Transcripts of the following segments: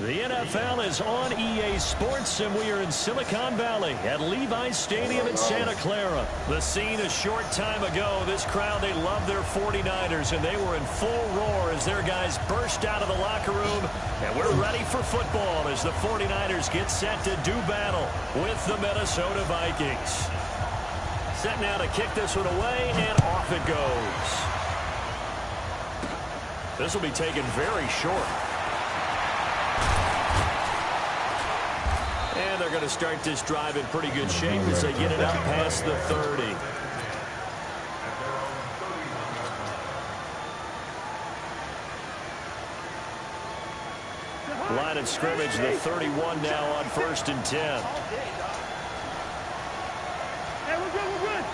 The NFL is on EA Sports, and we are in Silicon Valley at Levi's Stadium in Santa Clara. The scene a short time ago. This crowd, they love their 49ers, and they were in full roar as their guys burst out of the locker room. And we're ready for football as the 49ers get set to do battle with the Minnesota Vikings. Set now to kick this one away, and off it goes. This will be taken very short. And they're going to start this drive in pretty good shape as they get it up past the 30. Line of scrimmage, the 31 now on 1st and 10. Hey, we're good, we're good.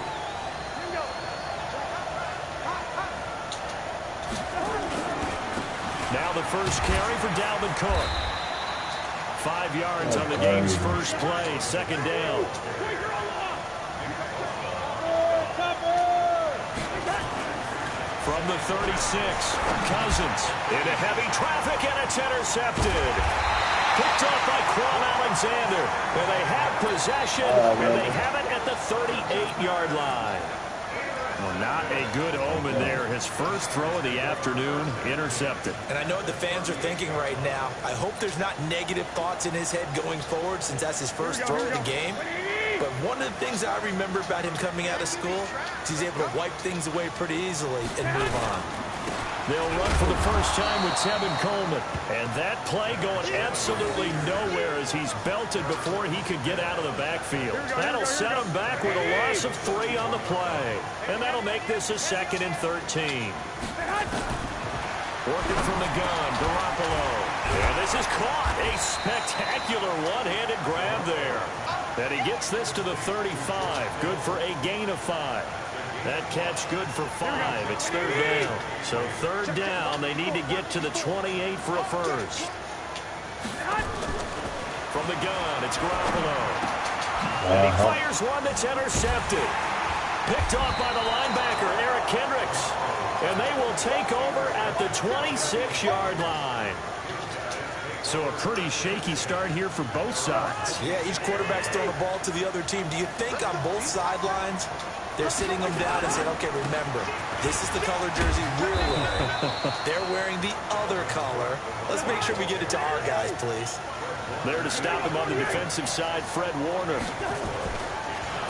Here we go. Now the first carry for Dalvin Cook. 5 yards on the game's first play, second down. From the 36, Cousins into heavy traffic, and it's intercepted. Picked up by Quan Alexander. And they have possession, and they have it at the 38-yard line. Well, not a good omen there. His first throw of the afternoon, intercepted. And I know what the fans are thinking right now. I hope there's not negative thoughts in his head going forward since that's his first throw of the game. But one of the things I remember about him coming out of school is he's able to wipe things away pretty easily and move on. They'll run for the first time with Tevin Coleman. And that play going absolutely nowhere as he's belted before he could get out of the backfield. That'll set him back with a loss of 3 on the play. And that'll make this a 2nd and 13. Working from the gun, Garoppolo. And this is caught. A spectacular one-handed grab there. And he gets this to the 35. Good for a gain of 5. That catch good for 5. It's 3rd down. So 3rd down, they need to get to the 28 for a first. From the gun, it's Garoppolo. And he fires one that's intercepted. Picked off by the linebacker, Eric Kendricks. And they will take over at the 26-yard line. So a pretty shaky start here for both sides. Yeah, each quarterback's throwing the ball to the other team. Do you think on both sidelines they're sitting them down and saying, okay, remember, this is the color jersey we're wearing. They're wearing the other color. Let's make sure we get it to our guys, please. There to stop him on the defensive side, Fred Warner.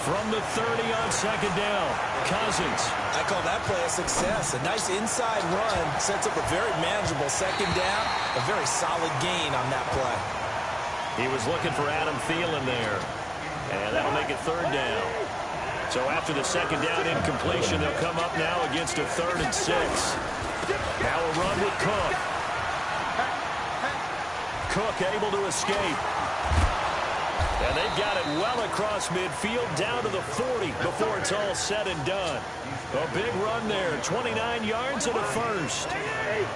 From the 30 on 2nd down, Cousins. I call that play a success. A nice inside run sets up a very manageable 2nd down. A very solid gain on that play. He was looking for Adam Thielen there. And that'll make it 3rd down. So after the 2nd down incompletion, they'll come up now against a 3rd and 6. Now a run with Cook. Cook able to escape. And they've got it well across midfield down to the 40 before it's all said and done. A big run there, 29 yards and a first.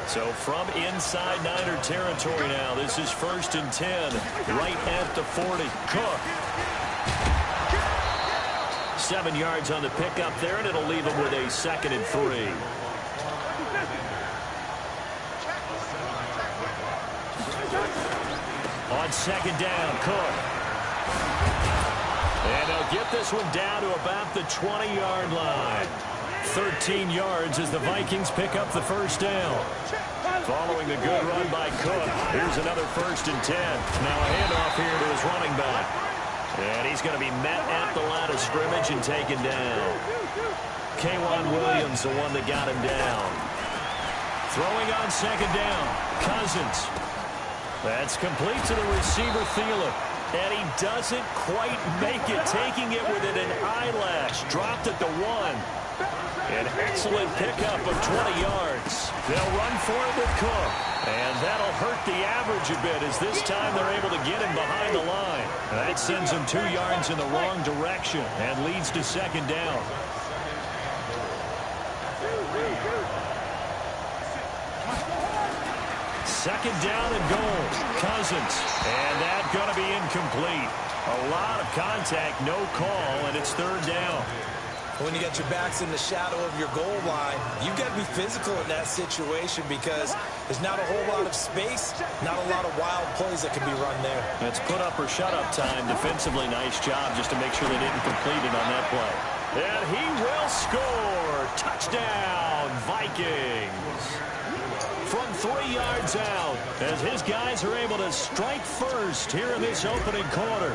So from inside Niner territory now, this is 1st and 10, right at the 40. Cook. 7 yards on the pickup there, and it'll leave him with a 2nd and 3. On 2nd down, Cook. And they'll get this one down to about the 20-yard line. 13 yards as the Vikings pick up the first down. Following the good run by Cook, here's another 1st and 10. Now a handoff here to his running back. And he's going to be met at the line of scrimmage and taken down. K'Wan Williams, the one that got him down. Throwing on 2nd down, Cousins. That's complete to the receiver, Thielen. And he doesn't quite make it, taking it within an eyelash. Dropped at the 1. An excellent pickup of 20 yards. They'll run for it with Cook. And that'll hurt the average a bit as this time they're able to get him behind the line. That sends him 2 yards in the wrong direction and leads to 2nd down. Second down and goal. Cousins. And that's going to be incomplete. A lot of contact, no call, and it's 3rd down. When you got your backs in the shadow of your goal line, you've got to be physical in that situation because there's not a whole lot of space, not a lot of wild plays that can be run there. It's put up or shut up time. Defensively, nice job just to make sure they didn't complete it on that play. And he will score. Touchdown, Vikings. From 3 yards out, as his guys are able to strike first here in this opening quarter.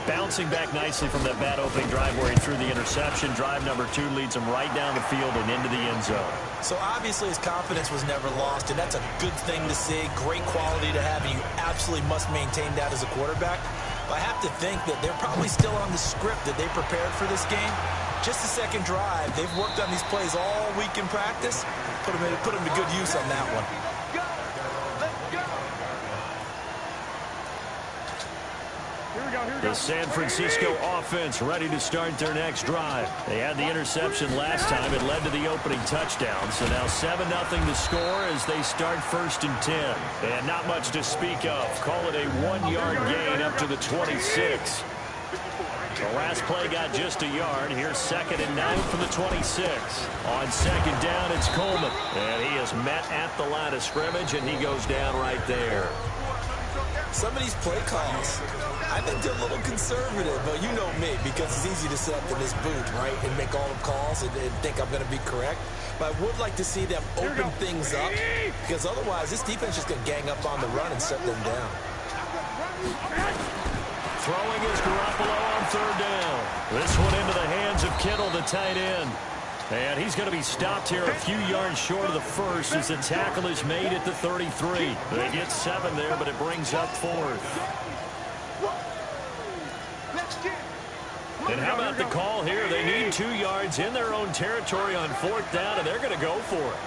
Bouncing back nicely from that bad opening drive where he threw the interception. Drive number 2 leads him right down the field and into the end zone. So obviously his confidence was never lost, and that's a good thing to see. Great quality to have, and you absolutely must maintain that as a quarterback. But I have to think that they're probably still on the script that they prepared for this game. Just the second drive. They've worked on these plays all week in practice. Put them to good use on that one. The San Francisco offense ready to start their next drive. They had the interception last time. It led to the opening touchdown. So now 7-0 to score as they start 1st and 10. And not much to speak of. Call it a 1-yard gain up to the 26. The last play got just a yard. Here's 2nd and 9 from the 26. On 2nd down, it's Coleman. And he is met at the line of scrimmage, and he goes down right there. Some of these play calls, I think they're a little conservative, but you know me, because it's easy to sit up in this booth, right, and make all the calls and think I'm going to be correct. But I would like to see them open things up, because otherwise this defense is just going to gang up on the run and shut them down. Throwing is Garoppolo on 3rd down. This one into the hands of Kittle, the tight end. And he's going to be stopped here a few yards short of the first as the tackle is made at the 33. They get 7 there, but it brings up 4th. And how about the call here? They need 2 yards in their own territory on 4th down, and they're going to go for it.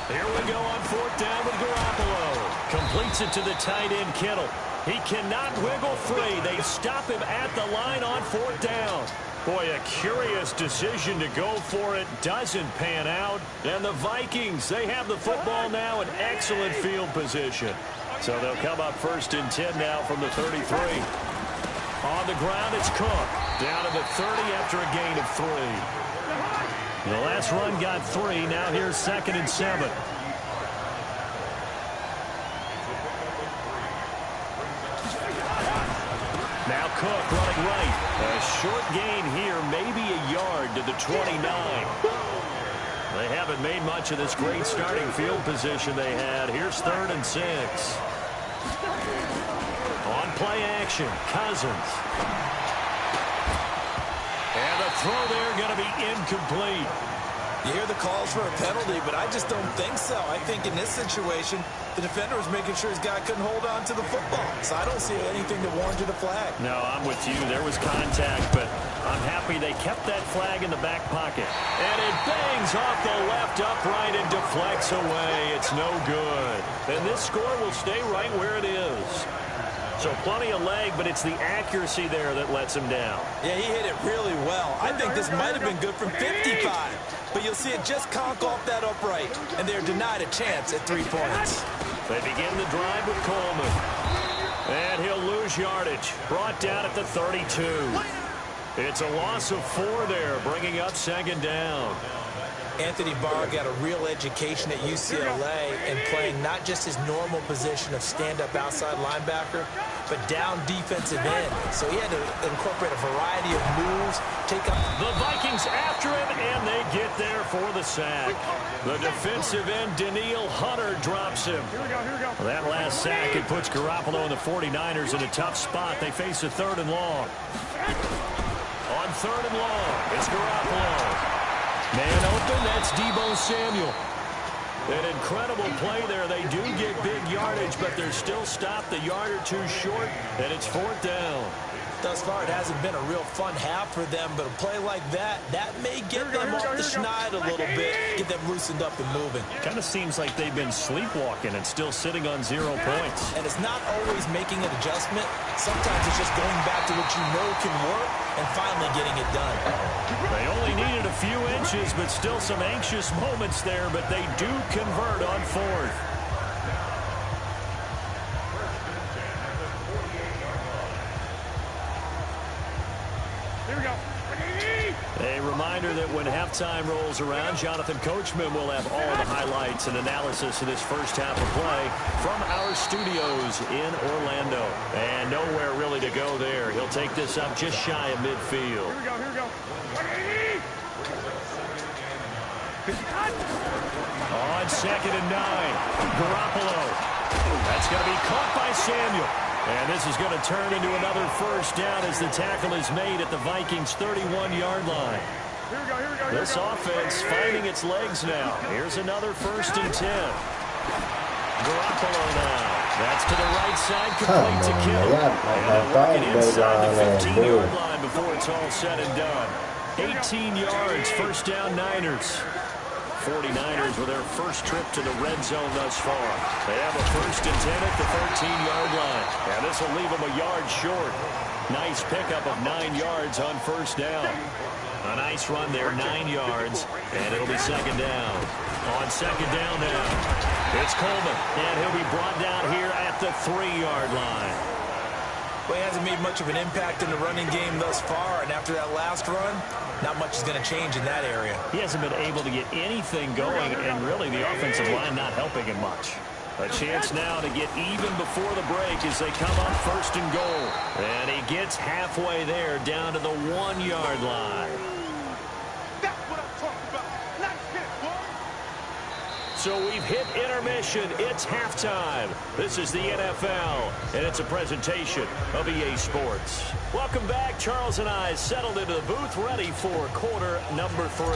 Here we go on 4th down with Garoppolo. Completes it to the tight end, Kittle. He cannot wiggle free. They stop him at the line on 4th down. Boy, a curious decision to go for it. Doesn't pan out. And the Vikings, they have the football now in excellent field position. So they'll come up 1st and 10 now from the 33. On the ground, it's Cook. Down to the 30 after a gain of 3. The last run got 3. Now here's 2nd and 7. Now Cook running right. A short gain here, maybe a yard to the 29. They haven't made much of this great starting field position they had. Here's 3rd and 6. On play action, Cousins. And the throw there going to be incomplete. You hear the calls for a penalty, but I just don't think so. I think in this situation, the defender was making sure his guy couldn't hold on to the football. So I don't see anything that warranted a flag. No, I'm with you. There was contact, but I'm happy they kept that flag in the back pocket. And it bangs off the left upright and deflects away. It's no good. And this score will stay right where it is. So plenty of leg, but it's the accuracy there that lets him down. Yeah, he hit it really well. I think this might have been good from 55. But you'll see it just conk off that upright, and they're denied a chance at 3 points. They begin the drive with Coleman. And he'll lose yardage. Brought down at the 32. It's a loss of 4 there, bringing up 2nd down. Anthony Barr got a real education at UCLA and playing not just his normal position of stand-up outside linebacker, but down defensive end. So he had to incorporate a variety of moves, take up. The Vikings after him, and they get there for the sack. The defensive end, Danielle Hunter, drops him. Here we go. Well, that last sack, it puts Garoppolo and the 49ers in a tough spot. They face a 3rd and long. On 3rd and long, it's Garoppolo. Man open, that's Deebo Samuel. An incredible play there. They do get big yardage, but they're still stopped a yard or 2 short, and it's 4th down. Thus far, it hasn't been a real fun half for them, but a play like that may get them off the schneid a little bit, get them loosened up and moving. Kind of seems like they've been sleepwalking and still sitting on 0 points. And it's not always making an adjustment. Sometimes it's just going back to what you know can work and finally getting it done. They only needed a few inches, but still some anxious moments there, but they do convert on 4th. Here we go. A reminder that when halftime rolls around, Jonathan Coachman will have all the highlights and analysis of this first half of play from our studios in Orlando. And nowhere really to go there. He'll take this up just shy of midfield. Here we go, here we go. On 2nd and 9, Garoppolo. That's going to be caught by Samuel. And this is going to turn into another first down as the tackle is made at the Vikings' 31-yard line. Here we go, here we go. This offense finding its legs now. Here's another 1st and 10. Garoppolo now. That's to the right side, complete to Kittle. And they're working inside the 15-yard line before it's all said and done. 18 yards, first down Niners. 49ers with their first trip to the red zone thus far. They have a 1st and 10 at the 13-yard line. And this will leave them a yard short. Nice pickup of 9 yards on first down. A nice run there, 9 yards. And it'll be 2nd down. On 2nd down now, it's Coleman. And he'll be brought down here at the 3-yard line. Well, he hasn't made much of an impact in the running game thus far, and after that last run, not much is going to change in that area. He hasn't been able to get anything going, and really the offensive line not helping him much. A chance now to get even before the break as they come up 1st and goal. And he gets halfway there down to the 1-yard line. That's what I'm talking about. Nice hit, boy. So we've hit intermission. It's halftime. This is the NFL, and it's a presentation of EA Sports. Welcome back. Charles and I settled into the booth, ready for quarter number 3.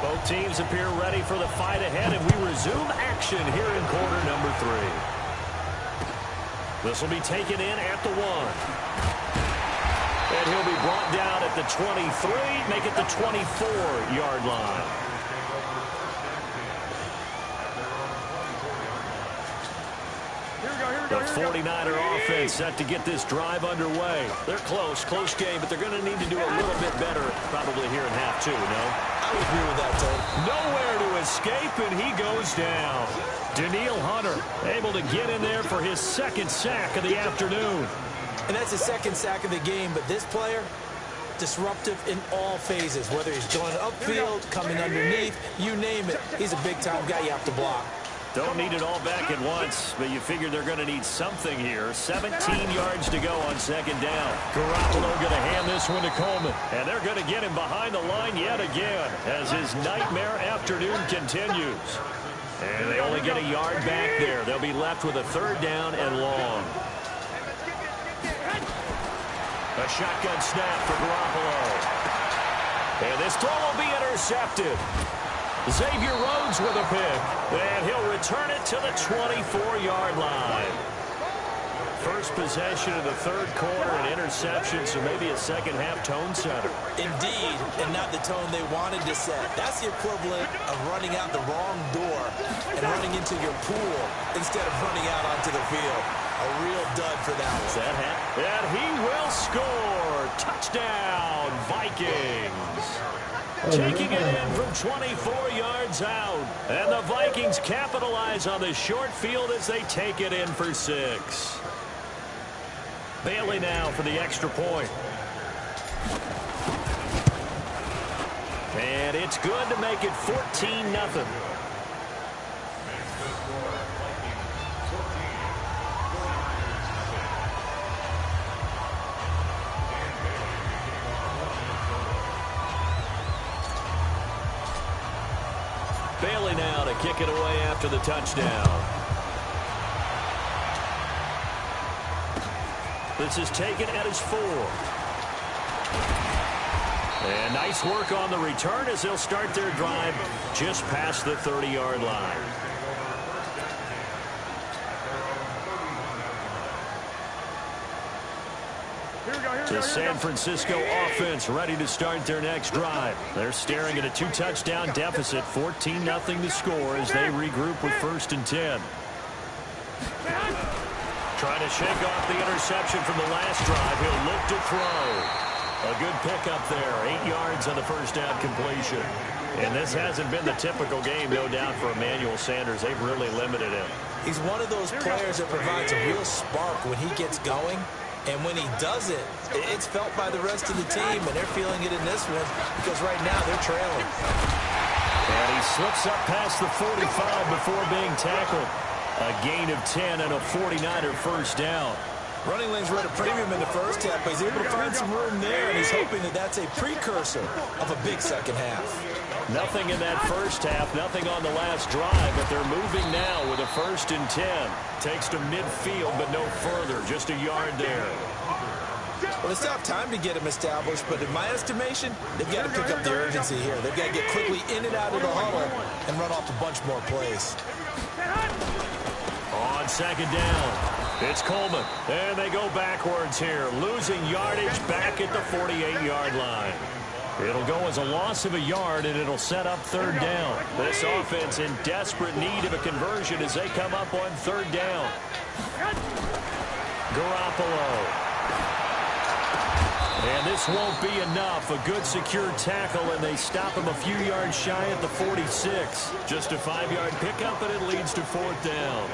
Both teams appear ready for the fight ahead, and we resume action here in quarter number 3. This will be taken in at the 1. And he'll be brought down at the 23, make it the 24-yard line. The 49er offense set to get this drive underway. They're close game, but they're going to need to do a little bit better probably here in half 2, no? I would agree with that, Tony. Nowhere to escape, and he goes down. Danielle Hunter able to get in there for his 2nd sack of the afternoon. And that's his 2nd sack of the game, but this player, disruptive in all phases, whether he's going upfield, coming underneath, you name it. He's a big-time guy you have to block. Don't need it all back at once, but you figure they're going to need something here. 17 yards to go on 2nd down. Garoppolo going to hand this one to Coleman. And they're going to get him behind the line yet again as his nightmare afternoon continues. And they only get a yard back there. They'll be left with a 3rd down and long. A shotgun snap for Garoppolo. And this throw will be intercepted. Xavier Rhodes with a pick, and he'll return it to the 24-yard line. First possession of the 3rd quarter, an interception, so maybe a second-half tone setter. Indeed, and not the tone they wanted to set. That's the equivalent of running out the wrong door and running into your pool instead of running out onto the field. A real dud for that one. And he will score. Touchdown, Vikings. Taking it in from 24 yards out. And the Vikings capitalize on the short field as they take it in for 6. Bailey now for the extra point. And it's good to make it 14-0. Bailey now to kick it away after the touchdown. This is taken at his 4. And nice work on the return as they'll start their drive just past the 30-yard line. The San Francisco offense ready to start their next drive. They're staring at a 2-touchdown deficit, 14-0 to score as they regroup with 1st and 10. Trying to shake off the interception from the last drive. He'll look to throw. A good pickup there, 8 yards on the first down completion. And this hasn't been the typical game, no doubt, for Emmanuel Sanders. They've really limited him. He's one of those players that provides a real spark when he gets going. And when he does it, it's felt by the rest of the team, and they're feeling it in this one because right now they're trailing. And he slips up past the 45 before being tackled. A gain of 10 and a 49er first down. Running lanes were at a premium in the first half, but he's able to find some room there, and he's hoping that that's a precursor of a big second half. Nothing in that first half, nothing on the last drive, but they're moving now with a 1st and 10. Takes to midfield, but no further, just a yard there. Well, it's tough time to get him established, but in my estimation, they've got to pick up the urgency here. They've got to get quickly in and out of the huddle and run off a bunch more plays. On 2nd down. It's Coleman, and they go backwards here, losing yardage back at the 48-yard line. It'll go as a loss of a yard, and it'll set up 3rd down. This offense in desperate need of a conversion as they come up on 3rd down. Garoppolo. And this won't be enough. A good secure tackle, and they stop him a few yards shy at the 46. Just a 5-yard pickup, and it leads to 4th down.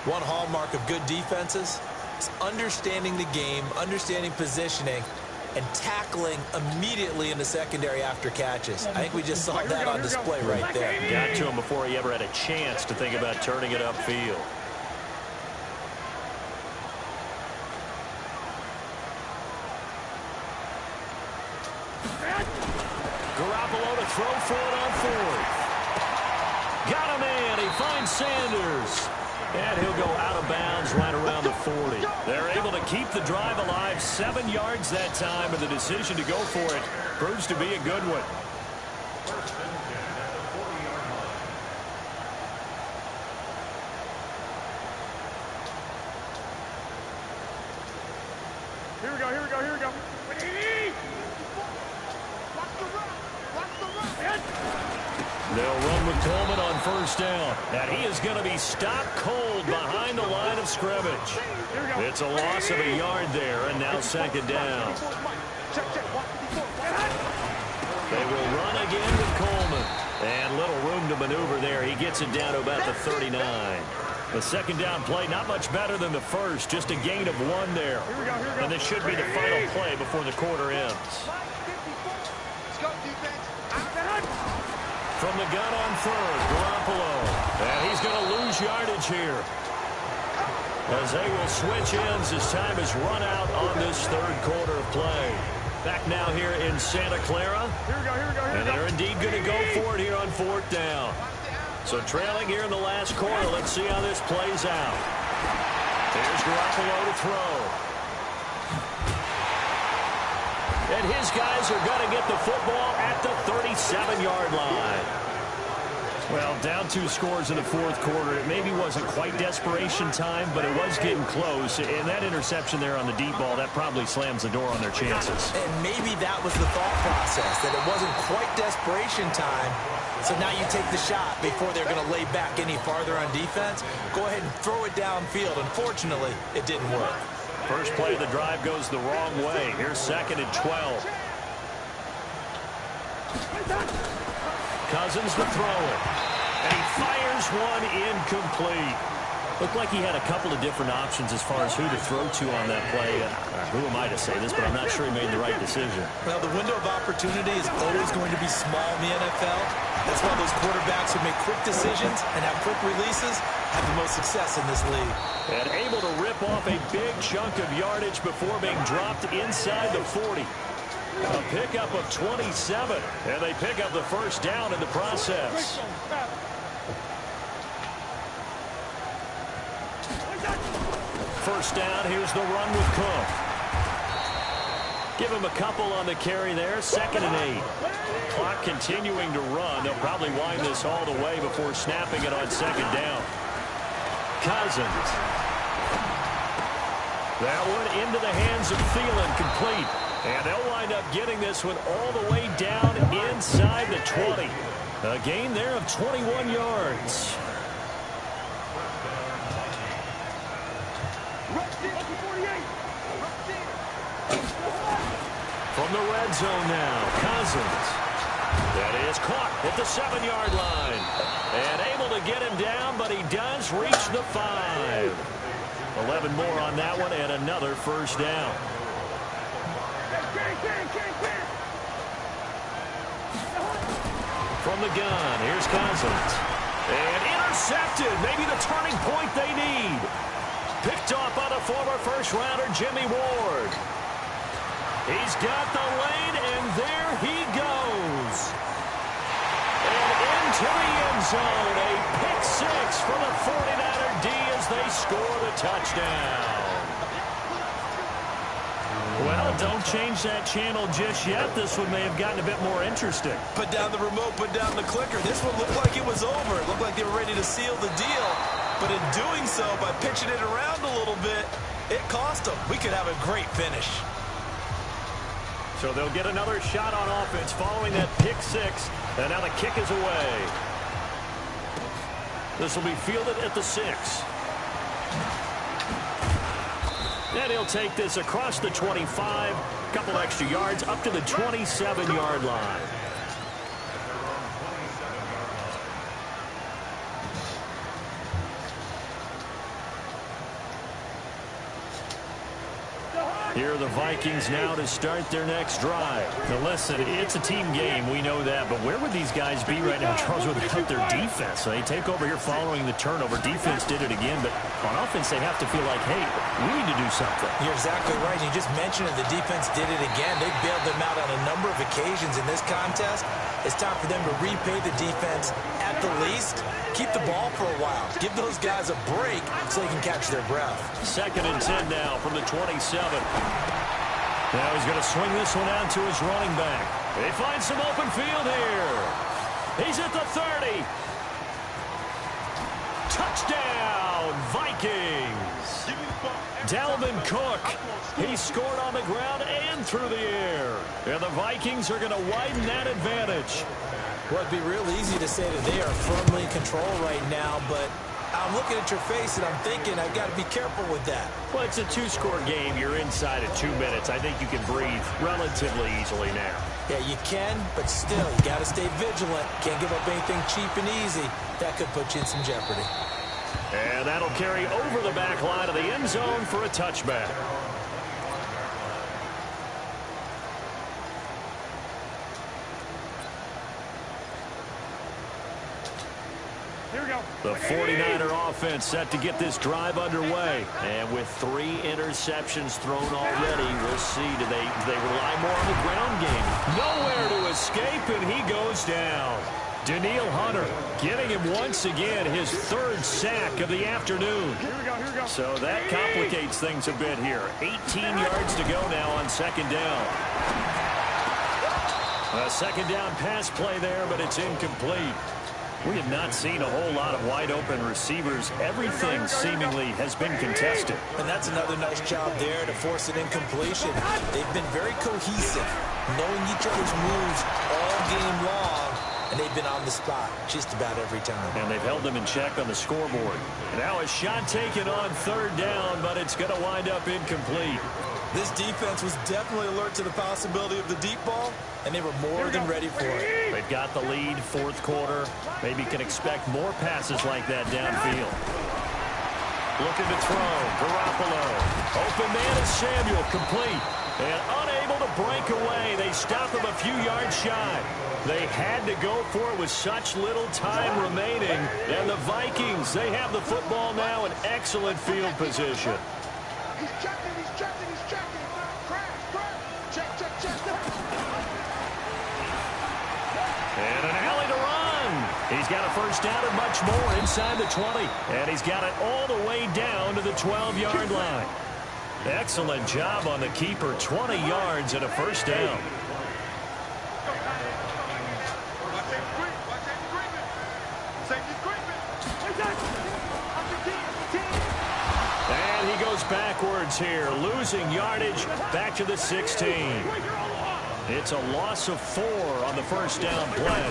One hallmark of good defenses is understanding the game, understanding positioning, and tackling immediately in the secondary after catches. I think we just saw that on display right there. Got to him before he ever had a chance to think about turning it upfield. Garoppolo to throw for it on 4th. Got a man. He finds Sanders. And he'll go out of bounds right around the 40. They're able to keep the drive alive, 7 yards that time, and the decision to go for it proves to be a good one. Here we go, here we go, here we go. They'll run with Coleman on 1st down. And he is going to be stopped cold behind the line of scrimmage. It's a loss of a yard there, and now 2nd down. They will run again with Coleman. And little room to maneuver there. He gets it down to about the 39. The 2nd down play, not much better than the first. Just a gain of 1 there. And this should be the final play before the quarter ends. From the gun on 3rd, Garoppolo. And he's going to lose yardage here, as they will switch ends as time is run out on this 3rd quarter of play. Back now here in Santa Clara. And they're indeed going to go for it here on 4th down. So trailing here in the last quarter. Let's see how this plays out. Here's Garoppolo to throw. And his guys are going to get the football at the 37-yard line. Well, down 2 scores in the 4th quarter. It maybe wasn't quite desperation time, but it was getting close. And that interception there on the deep ball, that probably slams the door on their chances. And maybe that was the thought process, that it wasn't quite desperation time. So now you take the shot before they're going to lay back any farther on defense. Go ahead and throw it downfield. Unfortunately, it didn't work. First play of the drive goes the wrong way. Here's 2nd and 12. Cousins to throw it. And he fires one incomplete. Looked like he had a couple of different options as far as who to throw to on that play. Who am I to say this, but I'm not sure he made the right decision. Well, the window of opportunity is always going to be small in the NFL. That's why those quarterbacks who make quick decisions and have quick releases have the most success in this league. And able to rip off a big chunk of yardage before being dropped inside the 40. A pickup of 27, and they pick up the 1st down in the process. First down, here's the run with Cook. Give him a couple on the carry there, 2nd and 8. Clock continuing to run. They'll probably wind this all the way before snapping it on 2nd down. Cousins. That one into the hands of Thielen, complete. And they'll wind up getting this one all the way down inside the 20. A gain there of 21 yards. From the red zone now, Cousins. That is caught at the 7-yard line. And able to get him down, but he does reach the 5. 11 more on that one and another first down. From the gun, here's Cousins. And intercepted. Maybe the turning point they need. Picked off by the former first-rounder Jimmy Ward. He's got the lane, and there he goes. And into the end zone. A pick six for the 49er D as they score the touchdown. Well, don't change that channel just yet. This one may have gotten a bit more interesting. Put down the remote, put down the clicker. This one looked like it was over. It looked like they were ready to seal the deal. But in doing so, by pitching it around a little bit, it cost them. We could have a great finish. So they'll get another shot on offense following that pick six. And now the kick is away. This will be fielded at the 6. And he'll take this across the 25. A couple extra yards up to the 27-yard line. Here are the Vikings now to start their next drive. Now listen, it's a team game, we know that, but where would these guys be right now, Charles, without their defense? So they take over here following the turnover. Defense did it again, but on offense they have to feel like, hey, we need to do something. You're exactly right. You just mentioned it. The defense did it again. They bailed them out on a number of occasions in this contest. It's time for them to repay the defense at the least. Keep the ball for a while. Give those guys a break so they can catch their breath. 2nd and 10 now from the 27. Now he's going to swing this one out to his running back. They find some open field here. He's at the 30. Touchdown, Vikings. Dalvin Cook. He scored on the ground and through the air. And the Vikings are going to widen that advantage. Well, it'd be real easy to say that they are firmly in control right now, but I'm looking at your face and I'm thinking I've got to be careful with that. Well, it's a 2-score game. You're inside at 2 minutes. I think you can breathe relatively easily now. Yeah, you can, but still, you got to stay vigilant. Can't give up anything cheap and easy. That could put you in some jeopardy. And that'll carry over the back line of the end zone for a touchback. The 49er offense set to get this drive underway. And with 3 interceptions thrown already, we'll see. Do they rely more on the ground game? Nowhere to escape, and he goes down. Daniil Hunter getting him once again his 3rd sack of the afternoon. Here we go. So that complicates things a bit here. 18 yards to go now on 2nd down. A 2nd down pass play there, but it's incomplete. We have not seen a whole lot of wide-open receivers. Everything seemingly has been contested. And that's another nice job there to force an incompletion. They've been very cohesive, knowing each other's moves all game long, and they've been on the spot just about every time. And they've held them in check on the scoreboard. Now a shot taken on 3rd down, but it's going to wind up incomplete. This defense was definitely alert to the possibility of the deep ball, and they were more than ready for it. They've got the lead, 4th quarter. Maybe can expect more passes like that downfield. Looking to throw. Garoppolo. Open man is Samuel. Complete. And unable to break away. They stop him a few yards shy. They had to go for it with such little time remaining. And the Vikings, they have the football now in excellent field position. He's checking. Check. And an alley to run. He's got a 1st down and much more inside the 20. And he's got it all the way down to the 12-yard line. Excellent job on the keeper. 20 yards and a 1st down. And he goes backwards here, losing yardage back to the 16. It's a loss of 4 on the 1st down play.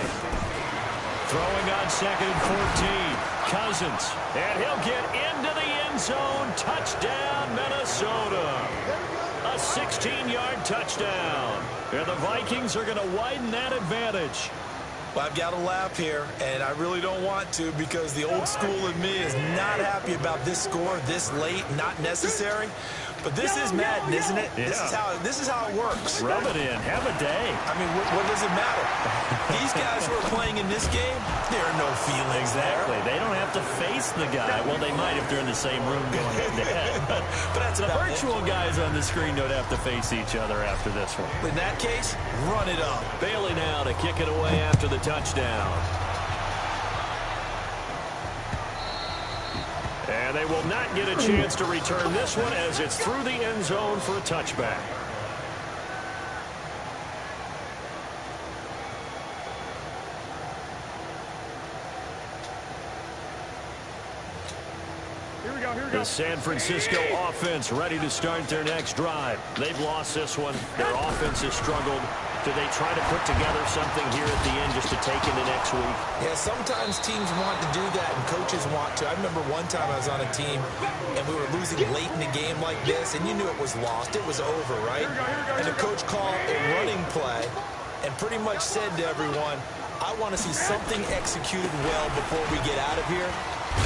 Throwing on 2nd and 14. Cousins. And he'll get into the end zone. Touchdown, Minnesota. A 16-yard touchdown. And the Vikings are going to widen that advantage. Well, I've got to laugh here, and I really don't want to because the old school in me is not happy about this score this late, not necessary. But this is Madden, isn't it? Yeah. This is how it works. Rub it in. Have a day. I mean, what does it matter? These guys who are playing in this game, there are no feelings Exactly. there. They don't have to face the guy. Well, they might if they're in the same room going head-to-head. But that's the about virtual guys on the screen don't have to face each other after this one. In that case, run it up. Bailey now to kick it away after the touchdown. And they will not get a chance to return this one as it's through the end zone for a touchback. The San Francisco offense ready to start their next drive. They've lost this one. Their offense has struggled. Do they try to put together something here at the end just to take into next week? Yeah, sometimes teams want to do that and coaches want to. I remember one time I was on a team and we were losing late in the game like this, and you knew it was lost. It was over, right? And the coach called a running play and pretty much said to everyone, I want to see something executed well before we get out of here.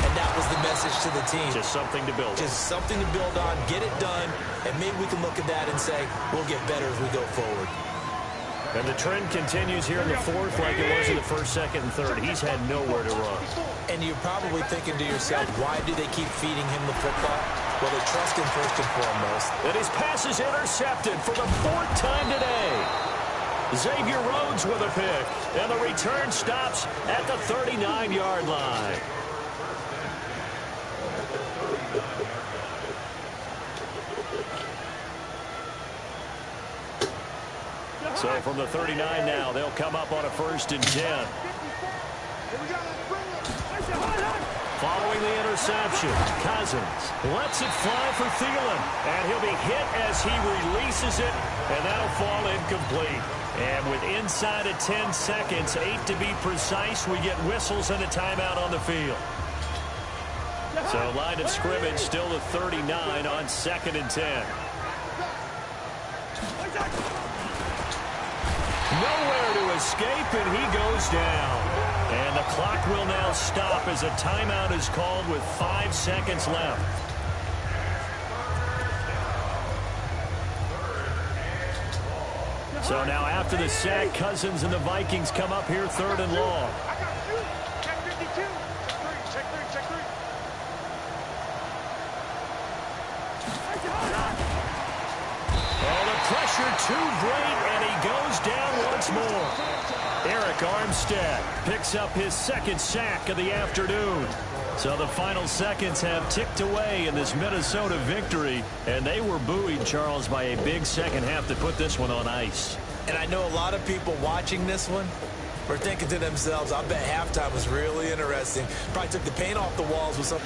And that was the message to the team. Just something to build on. Just something to build on, get it done, and maybe we can look at that and say, we'll get better as we go forward. And the trend continues here in the fourth like it was in the first, second, and third. He's had nowhere to run. And you're probably thinking to yourself, why do they keep feeding him the football? Well, they trust him first and foremost. And his pass is intercepted for the fourth time today. Xavier Rhodes with a pick. And the return stops at the 39-yard line. So from the 39 now, they'll come up on a 1st and 10. Following the interception, Cousins lets it fly for Thielen. And he'll be hit as he releases it, and that'll fall incomplete. And with inside of 10 seconds, 8 to be precise, we get whistles and a timeout on the field. So line of scrimmage still the 39 on 2nd and 10. Nowhere to escape, and he goes down. And the clock will now stop as a timeout is called with 5 seconds left. So now after the sack, Cousins and the Vikings come up here 3rd and long. Check 52. Check 3. Oh, the pressure too great, and he goes down once more. Eric Armstead picks up his 2nd sack of the afternoon. So the final seconds have ticked away in this Minnesota victory, and they were buoyed, Charles, by a big second half to put this one on ice. And I know a lot of people watching this one were thinking to themselves, I bet halftime was really interesting. Probably took the paint off the walls with some...